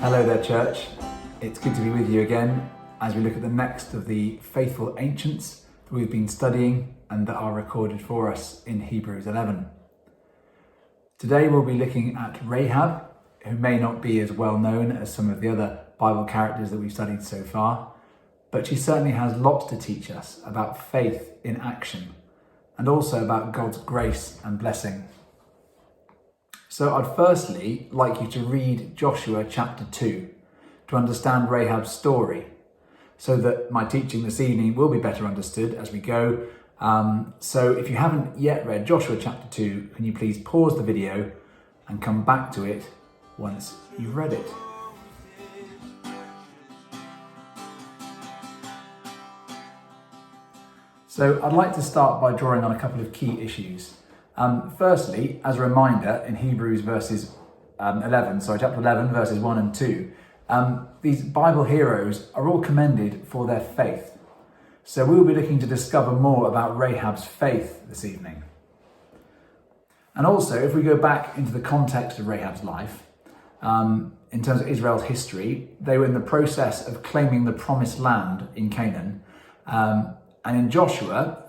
Hello there, church. It's good to be with you again as we look at the next of the faithful ancients that we've been studying and that are recorded for us in Hebrews 11. Today we'll be looking at Rahab, who may not be as well known as some of the other Bible characters that we've studied so far, but she certainly has lots to teach us about faith in action and also about God's grace and blessing. So I'd firstly like you to read Joshua chapter 2 to understand Rahab's story, so that my teaching this evening will be better understood as we go. So if you haven't yet read Joshua chapter 2, can you please pause the video and come back to it once you've read it. So I'd like to start by drawing on a couple of key issues. Firstly, as a reminder, in Hebrews chapter 11, verses 1 and 2, these Bible heroes are all commended for their faith. So we will be looking to discover more about Rahab's faith this evening. And also, if we go back into the context of Rahab's life, in terms of Israel's history, they were in the process of claiming the promised land in Canaan. And in Joshua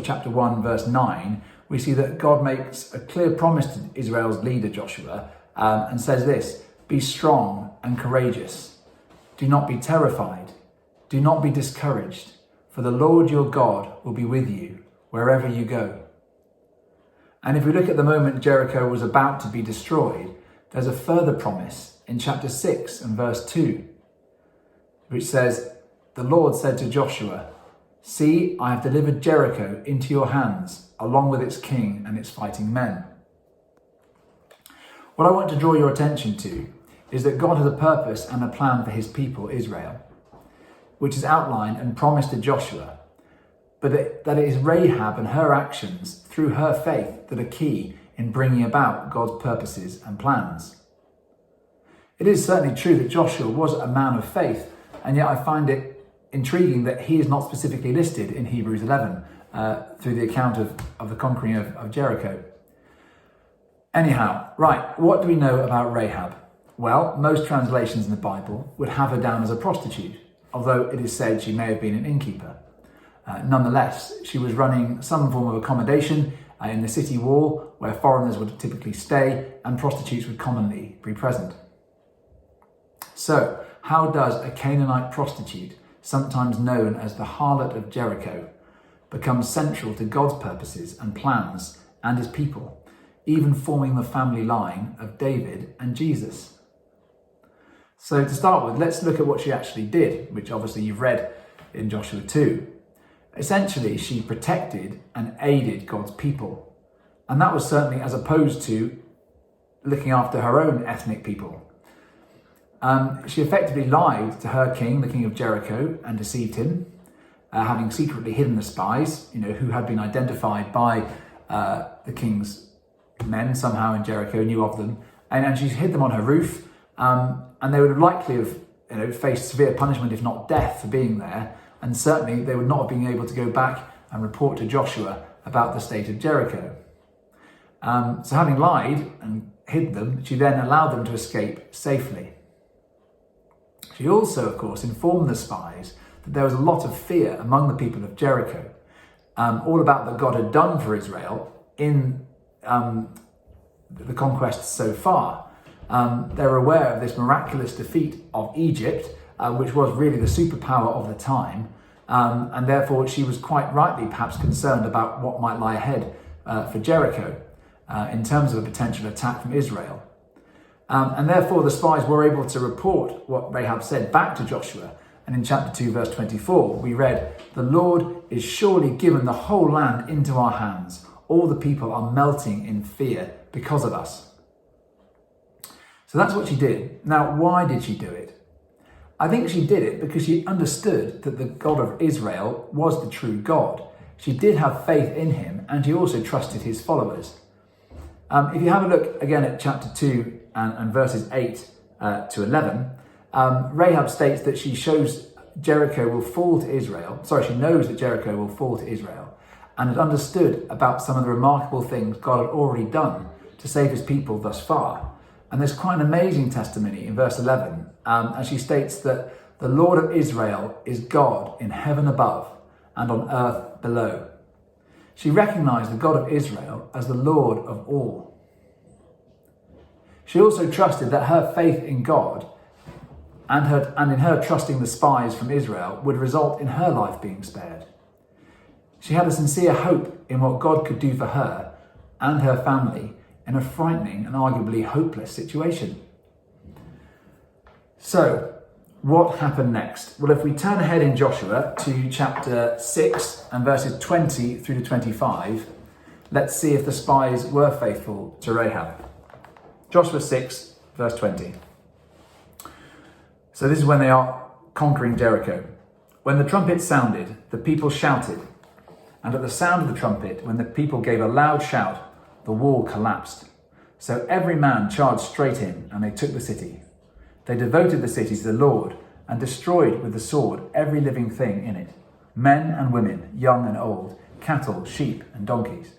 chapter 1, verse 9, we see that God makes a clear promise to Israel's leader, Joshua, and says this: "Be strong and courageous. Do not be terrified. Do not be discouraged, for the Lord your God will be with you wherever you go." And if we look at the moment Jericho was about to be destroyed, there's a further promise in chapter 6 and verse 2, which says, "The Lord said to Joshua, 'See, I have delivered Jericho into your hands, along with its king and its fighting men.'" What I want to draw your attention to is that God has a purpose and a plan for his people, Israel, which is outlined and promised to Joshua, but that it is Rahab and her actions through her faith that are key in bringing about God's purposes and plans. It is certainly true that Joshua was a man of faith, and yet I find it intriguing that he is not specifically listed in Hebrews 11 through the account of the conquering of Jericho. Anyhow, right, what do we know about Rahab? Well, most translations in the Bible would have her down as a prostitute, although it is said she may have been an innkeeper. Nonetheless, she was running some form of accommodation in the city wall where foreigners would typically stay and prostitutes would commonly be present. So, how does a Canaanite prostitute, sometimes known as the harlot of Jericho, become central to God's purposes and plans and his people, even forming the family line of David and Jesus? So to start with, let's look at what she actually did, which obviously you've read in Joshua 2. Essentially, she protected and aided God's people. And that was certainly as opposed to looking after her own ethnic people. She effectively lied to her king, the king of Jericho, and deceived him, having secretly hidden the spies, who had been identified by the king's men somehow in Jericho, knew of them, and she hid them on her roof, and they would have likely have faced severe punishment, if not death, for being there, and certainly they would not have been able to go back and report to Joshua about the state of Jericho. So having lied and hid them, she then allowed them to escape safely. She also, of course, informed the spies that there was a lot of fear among the people of Jericho, all about what God had done for Israel in the conquests so far. They were aware of this miraculous defeat of Egypt, which was really the superpower of the time, and therefore she was quite rightly perhaps concerned about what might lie ahead for Jericho in terms of a potential attack from Israel. And therefore the spies were able to report what Rahab said back to Joshua. And in chapter 2, verse 24, we read, "The Lord is surely given the whole land into our hands. All the people are melting in fear because of us." So that's what she did. Now, why did she do it? I think she did it because she understood that the God of Israel was the true God. She did have faith in him, and she also trusted his followers. If you have a look again at chapter 2 and verses 8 to 11, Rahab states that she knows that Jericho will fall to Israel, and had understood about some of the remarkable things God had already done to save his people thus far. And there's quite an amazing testimony in verse 11, as she states that the Lord of Israel is God in heaven above and on earth below. She recognized the God of Israel as the Lord of all. She also trusted that her faith in God and in her trusting the spies from Israel would result in her life being spared. She had a sincere hope in what God could do for her and her family in a frightening and arguably hopeless situation. So, what happened next? Well, if we turn ahead in Joshua to chapter 6 and verses 20 through to 25, let's see if the spies were faithful to Rahab. Joshua 6, verse 20. So this is when they are conquering Jericho. When the trumpet sounded, the people shouted. And at the sound of the trumpet, when the people gave a loud shout, the wall collapsed. So every man charged straight in, and they took the city. They devoted the city to the Lord and destroyed with the sword every living thing in it, men and women, young and old, cattle, sheep and donkeys.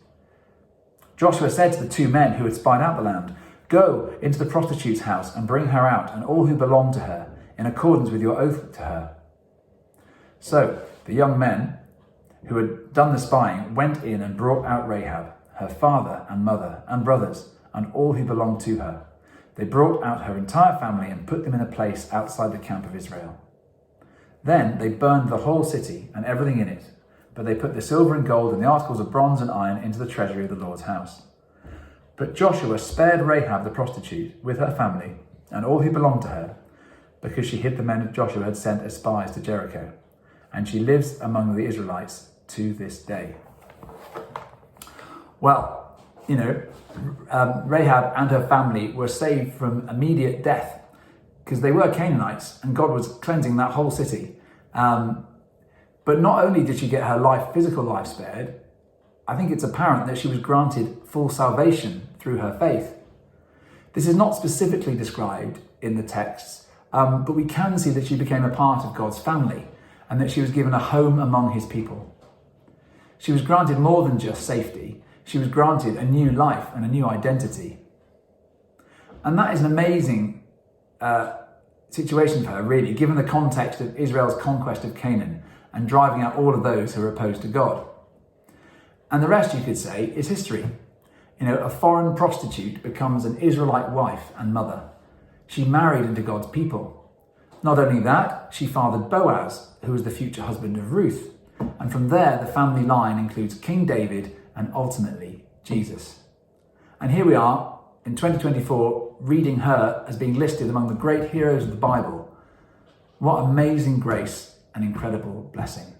Joshua said to the two men who had spied out the land, "Go into the prostitute's house and bring her out and all who belong to her, in accordance with your oath to her." So the young men who had done the spying went in and brought out Rahab, her father and mother and brothers, and all who belonged to her. They brought out her entire family and put them in a place outside the camp of Israel. Then they burned the whole city and everything in it, but they put the silver and gold and the articles of bronze and iron into the treasury of the Lord's house. But Joshua spared Rahab the prostitute with her family and all who belonged to her, because she hid the men Joshua had sent as spies to Jericho, and she lives among the Israelites to this day. Well, Rahab and her family were saved from immediate death because they were Canaanites and God was cleansing that whole city. But not only did she get her physical life spared, I think it's apparent that she was granted full salvation through her faith. This is not specifically described in the texts, but we can see that she became a part of God's family and that she was given a home among his people. She was granted more than just safety. She was granted a new life and a new identity. And that is an amazing situation for her, really, given the context of Israel's conquest of Canaan and driving out all of those who are opposed to God. And the rest, you could say, is history. A foreign prostitute becomes an Israelite wife and mother. She married into God's people. Not only that, she fathered Boaz, who was the future husband of Ruth. And from there, the family line includes King David and ultimately Jesus. And here we are in 2024 reading her as being listed among the great heroes of the Bible. What amazing grace and incredible blessing.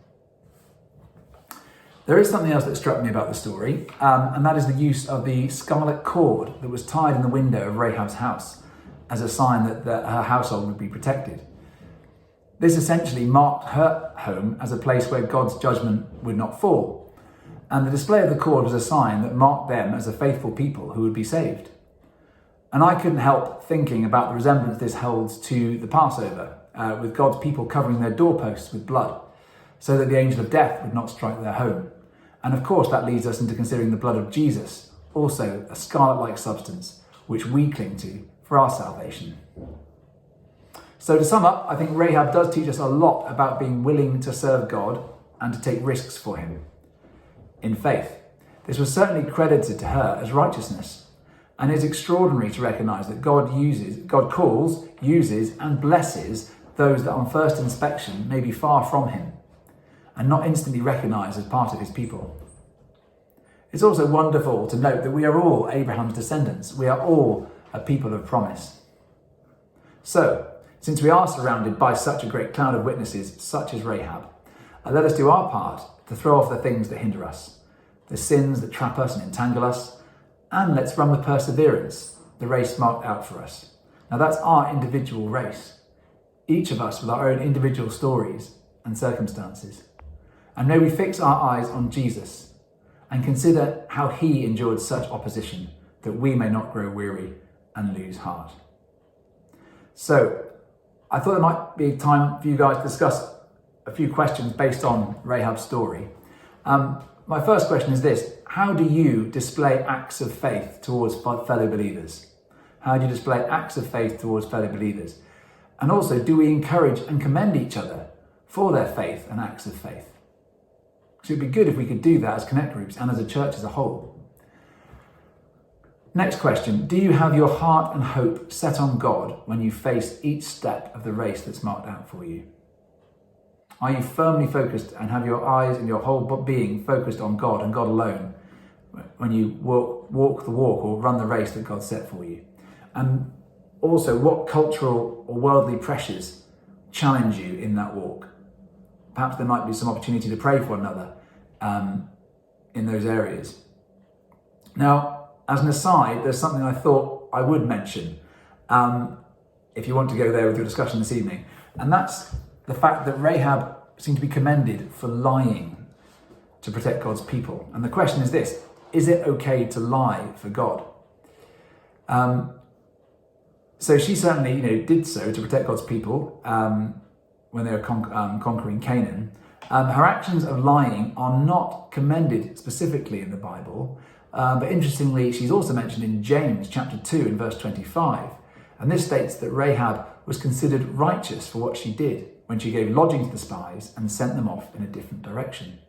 There is something else that struck me about the story, and that is the use of the scarlet cord that was tied in the window of Rahab's house as a sign that her household would be protected. This essentially marked her home as a place where God's judgment would not fall. And the display of the cord was a sign that marked them as a faithful people who would be saved. And I couldn't help thinking about the resemblance this holds to the Passover, with God's people covering their doorposts with blood, so that the angel of death would not strike their home. And of course, that leads us into considering the blood of Jesus, also a scarlet-like substance, which we cling to for our salvation. So to sum up, I think Rahab does teach us a lot about being willing to serve God and to take risks for him in faith. This was certainly credited to her as righteousness, and it's extraordinary to recognise that God calls, uses and blesses those that on first inspection may be far from him and not instantly recognised as part of his people. It's also wonderful to note that we are all Abraham's descendants. We are all a people of promise. So, since we are surrounded by such a great cloud of witnesses, such as Rahab, let us do our part to throw off the things that hinder us, the sins that trap us and entangle us, and let's run with perseverance the race marked out for us. Now that's our individual race, each of us with our own individual stories and circumstances. And may we fix our eyes on Jesus and consider how he endured such opposition that we may not grow weary and lose heart. So I thought it might be time for you guys to discuss a few questions based on Rahab's story. My first question is this: how do you display acts of faith towards fellow believers? How do you display acts of faith towards fellow believers? And also, do we encourage and commend each other for their faith and acts of faith? So it'd be good if we could do that as connect groups and as a church as a whole. Next question, do you have your heart and hope set on God when you face each step of the race that's marked out for you? Are you firmly focused and have your eyes and your whole being focused on God and God alone when you walk the walk or run the race that God set for you? And also, what cultural or worldly pressures challenge you in that walk? Perhaps there might be some opportunity to pray for one another in those areas. Now, as an aside, there's something I thought I would mention if you want to go there with your discussion this evening, and that's the fact that Rahab seemed to be commended for lying to protect God's people. And the question is this, is it okay to lie for God? So she certainly, did so to protect God's people when they were conquering Canaan. Her actions of lying are not commended specifically in the Bible, but interestingly, she's also mentioned in James chapter 2 in verse 25. And this states that Rahab was considered righteous for what she did when she gave lodging to the spies and sent them off in a different direction.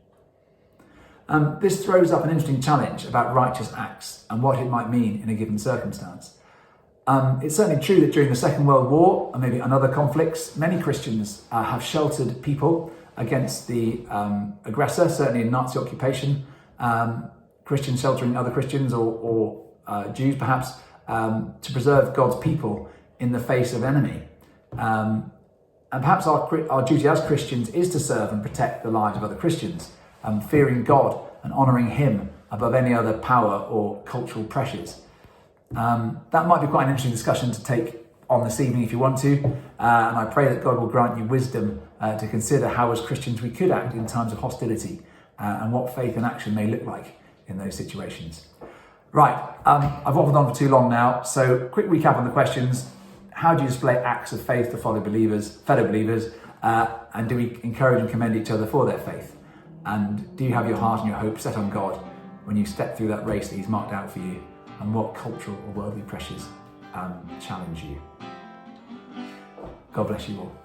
This throws up an interesting challenge about righteous acts and what it might mean in a given circumstance. It's certainly true that during the Second World War, and maybe other conflicts, many Christians have sheltered people against the aggressor, certainly in Nazi occupation, Christians sheltering other Christians or Jews perhaps, to preserve God's people in the face of enemy. And perhaps our duty as Christians is to serve and protect the lives of other Christians, fearing God and honouring Him above any other power or cultural pressures. That might be quite an interesting discussion to take on this evening if you want to, and I pray that God will grant you wisdom to consider how as Christians we could act in times of hostility and what faith and action may look like in those situations. Right, I've waffled on for too long now, so quick recap on the questions. How do you display acts of faith to fellow believers, and do we encourage and commend each other for their faith? And do you have your heart and your hope set on God when you step through that race that He's marked out for you? And what cultural or worldly pressures challenge you? God bless you all.